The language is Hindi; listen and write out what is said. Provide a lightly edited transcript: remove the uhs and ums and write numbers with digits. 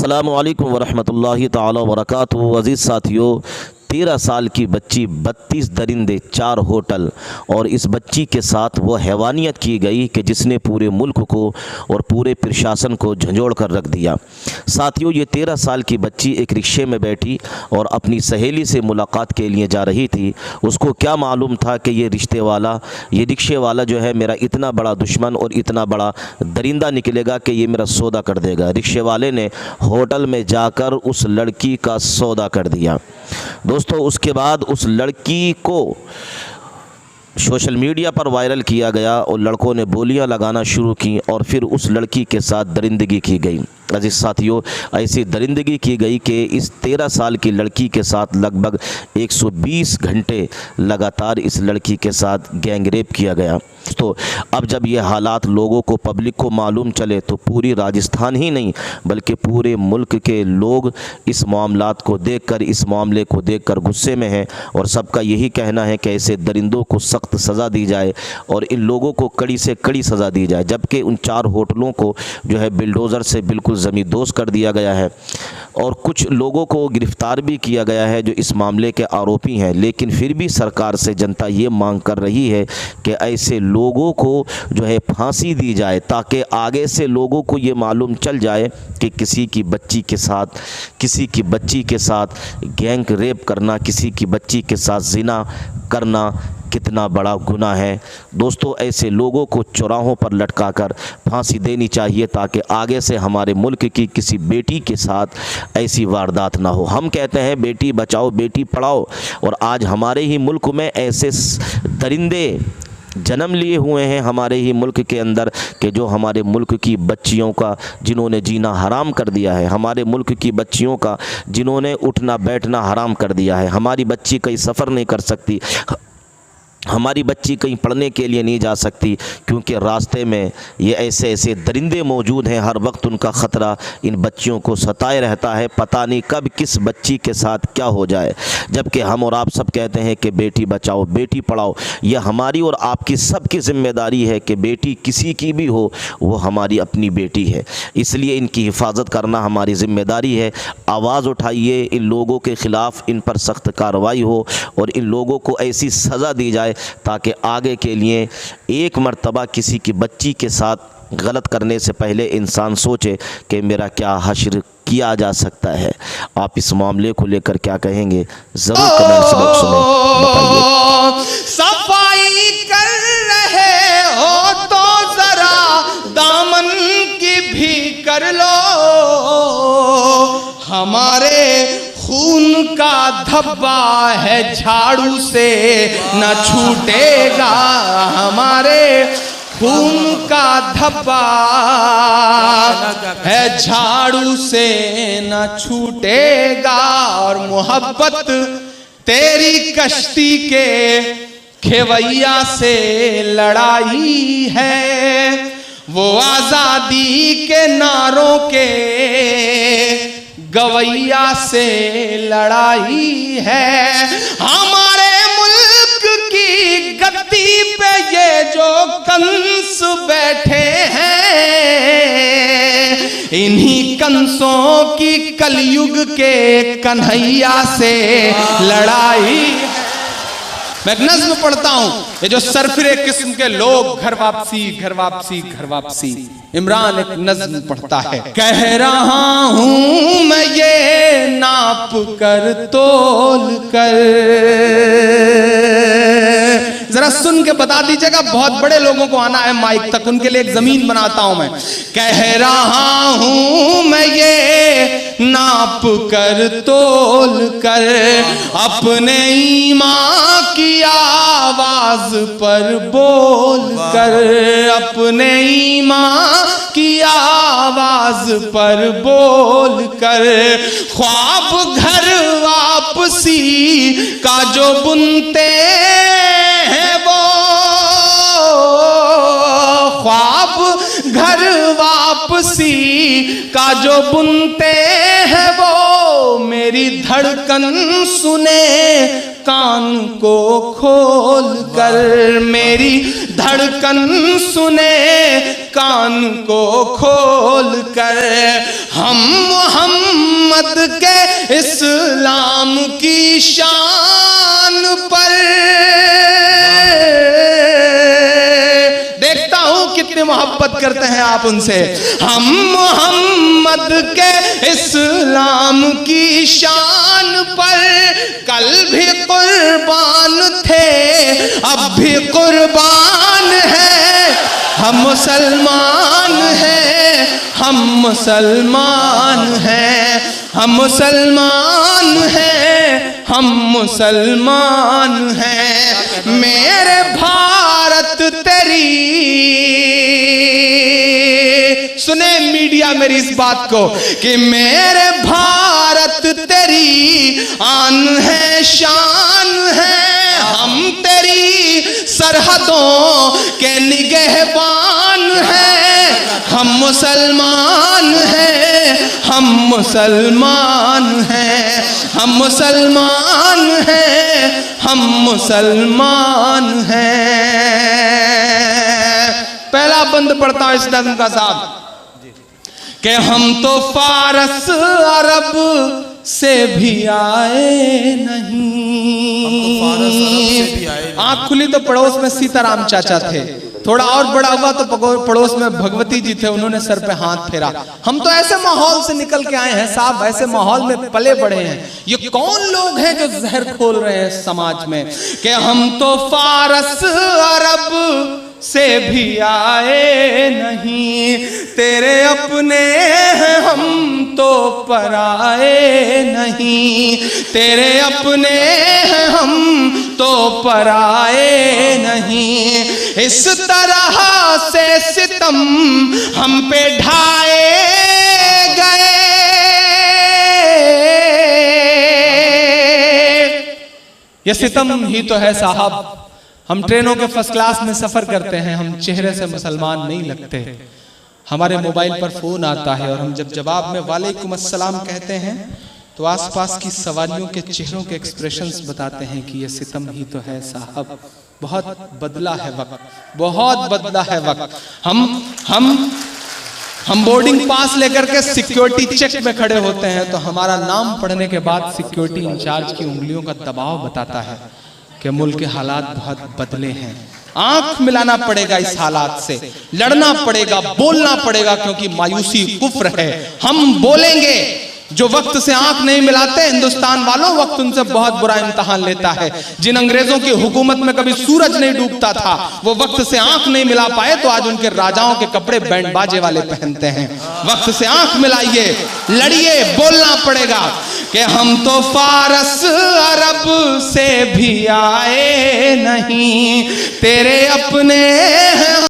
अस्सलामु अलैकुम वरहमतुल्लाहि ताला वबरकातुहू। अज़ीज़ साथियों, 13 साल की बच्ची, 32 दरिंदे, 4 होटल और इस बच्ची के साथ वो हैवानियत की गई कि जिसने पूरे मुल्क को और पूरे प्रशासन को झंझोड़ कर रख दिया। साथियों, ये 13 साल की बच्ची एक रिक्शे में बैठी और अपनी सहेली से मुलाकात के लिए जा रही थी। उसको क्या मालूम था कि ये रिक्शे वाला जो है मेरा इतना बड़ा दुश्मन और इतना बड़ा दरिंदा निकलेगा कि ये मेरा सौदा कर देगा। रिक्शे वाले ने होटल में जाकर उस लड़की का सौदा कर दिया। दोस्तों, उसके बाद उस लड़की को सोशल मीडिया पर वायरल किया गया और लड़कों ने बोलियां लगाना शुरू की और फिर उस लड़की के साथ दरिंदगी की गई। अजीज साथियों, ऐसी दरिंदगी की गई कि इस 13 साल की लड़की के साथ लगभग 120 घंटे लगातार इस लड़की के साथ गैंग रेप किया गया। तो अब जब ये हालात लोगों को, पब्लिक को मालूम चले तो पूरी राजस्थान ही नहीं बल्कि पूरे मुल्क के लोग इस मामलात को देखकर, इस मामले को देखकर गुस्से में हैं और सबका यही कहना है कि ऐसे दरिंदों को सख्त सज़ा दी जाए और इन लोगों को कड़ी से कड़ी सज़ा दी जाए। जबकि उन 4 होटलों को जो है बिल्डोज़र से बिल्कुल ज़मींदोज़ कर दिया गया है और कुछ लोगों को गिरफ़्तार भी किया गया है जो इस मामले के आरोपी हैं। लेकिन फिर भी सरकार से जनता ये मांग कर रही है कि ऐसे लोगों को जो है फांसी दी जाए ताकि आगे से लोगों को ये मालूम चल जाए कि किसी की बच्ची के साथ गैंग रेप करना, किसी की बच्ची के साथ ज़िना करना कितना बड़ा गुनाह है। दोस्तों, ऐसे लोगों को चौराहों पर लटकाकर फांसी देनी चाहिए ताकि आगे से हमारे मुल्क की किसी बेटी के साथ ऐसी वारदात ना हो। हम कहते हैं बेटी बचाओ बेटी पढ़ाओ और आज हमारे ही मुल्क में ऐसे दरिंदे जन्म लिए हुए हैं हमारे ही मुल्क के अंदर कि जो हमारे मुल्क की बच्चियों का जिन्होंने जीना हराम कर दिया है, हमारे मुल्क की बच्चियों का जिन्होंने उठना बैठना हराम कर दिया है। हमारी बच्ची कहीं सफ़र नहीं कर सकती, हमारी बच्ची कहीं पढ़ने के लिए नहीं जा सकती क्योंकि रास्ते में ये ऐसे दरिंदे मौजूद हैं। हर वक्त उनका ख़तरा इन बच्चियों को सताए रहता है, पता नहीं कब किस बच्ची के साथ क्या हो जाए। जबकि हम और आप सब कहते हैं कि बेटी बचाओ बेटी पढ़ाओ। यह हमारी और आपकी सबकी ज़िम्मेदारी है कि बेटी किसी की भी हो वो हमारी अपनी बेटी है, इसलिए इनकी हिफाजत करना हमारी ज़िम्मेदारी है। आवाज़ उठाइए, इन लोगों के ख़िलाफ़ इन पर सख्त कार्रवाई हो और इन लोगों को ऐसी सज़ा दी जाए ताकि आगे के लिए एक मर्तबा किसी की बच्ची के साथ गलत करने से पहले इंसान सोचे कि मेरा क्या हश्र किया जा सकता है। आप इस मामले को लेकर क्या कहेंगे, ज़रूर कमेंट्स बॉक्स में बताइए। सफाई कर रहे हो तो ज़रा दामन की भी कर लो, हमारे खून का धब्बा है झाड़ू से न छूटेगा, हमारे खून का धब्बा है झाड़ू से न छूटेगा। और मोहब्बत तेरी कश्ती के खेवैया से लड़ाई है, वो आजादी के नारों के गवैया से लड़ाई है। हमारे मुल्क की गद्दी पे ये जो कंस बैठे हैं, इन्हीं कंसों की कलयुग के कन्हैया से लड़ाई है। मैं एक नज़्म पढ़ता हूं, ये जो सरफिरे किस्म के लोग घर वापसी घर वापसी घर वापसी, इमरान एक नज़्म पढ़ता है। कह रहा हूं मैं ये नाप कर तोल कर, जरा सुन के बता दीजिएगा, बहुत बड़े लोगों को आना है माइक तक, उनके लिए एक जमीन बनाता हूं मैं। कह रहा हूं मैं ये नाप कर तोल कर, अपने ईमान की आवाज पर बोल कर, अपने ईमान की आवाज पर बोल कर, ख्वाब घर वापसी का जो बुनते हैं वो, ख्वाब घर वापसी का जो बुनते हैं वो, मेरी धड़कन सुने कान को खोल कर, मेरी धड़कन सुने कान को खोल कर। हम मोहम्मद के इस्लाम की शान पर देखता हूं कितनी मोहब्बत करते हैं आप उनसे। हम मोहम्मद के इस्लाम की शान पर कल भी कुर्बान थे, अब भी कुर्बान है। हम मुसलमान हैं, हम मुसलमान हैं, हम मुसलमान हैं, हम मुसलमान हैं। मेरे भारत तेरी, सुने मीडिया मेरी इस बात को, कि मेरे भारत तेरी आन है, शान है। हम तेरी सरहदों के निगहबान हैं। हम मुसलमान हैं, हम मुसलमान हैं, हम मुसलमान हैं, हम मुसलमान हैं। पहला बंद पढ़ता हूं इस नज़्म का साहब, कि हम तो फारस अरब से भी आए नहीं। आंख खुली तो पड़ोस में सीताराम चाचा थे, थोड़ा और बड़ा हुआ तो पड़ोस में भगवती जी थे, उन्होंने सर पे हाथ फेरा। हम तो ऐसे माहौल से निकल के आए हैं साहब, ऐसे माहौल में पले बड़े हैं। ये कौन लोग हैं जो जहर खोल रहे हैं समाज में, कि हम तो फारस अरब से भी आए नहीं, तेरे अपने हैं हम तो पराए नहीं, तेरे अपने हैं हम तो पराए नहीं। इस तरह से सितम हम पे ढाए गए, ये सितम ही तो है साहब। हम ट्रेनों के फर्स्ट क्लास में सफर करते हैं, हम चेहरे से मुसलमान नहीं लगते। हमारे मोबाइल पर फोन आता है और हम जब जवाब में वालेकुम अस्सलाम कहते हैं तो आसपास की सवारियों के चेहरों के एक्सप्रेशंस बताते हैं कि ये सितम ही तो है साहब। बहुत बदला है वक्त, बहुत बदला है वक्त। हम बोर्डिंग पास लेकर के सिक्योरिटी चेक में खड़े होते हैं तो हमारा नाम पढ़ने के बाद सिक्योरिटी इंचार्ज की उंगलियों का दबाव बताता है कि मुल्क के हालात बहुत बदले हैं। आंख मिलाना पड़ेगा इस हालात से, लड़ना पड़ेगा, बोलना पड़ेगा, क्योंकि मायूसी कुफ्र है। हम बोलेंगे। जो वक्त से आंख नहीं मिलाते हिंदुस्तान वालों, वक्त उनसे बहुत बुरा इम्तिहान लेता है। जिन अंग्रेजों की हुकूमत में कभी सूरज नहीं डूबता था, वो वक्त से आंख नहीं मिला पाए तो आज उनके राजाओं के कपड़े बैंड बाजे वाले पहनते हैं। वक्त से आंख मिलाइए, लड़िए, बोलना पड़ेगा कि हम तो फारस अरब से भी आए नहीं, तेरे अपने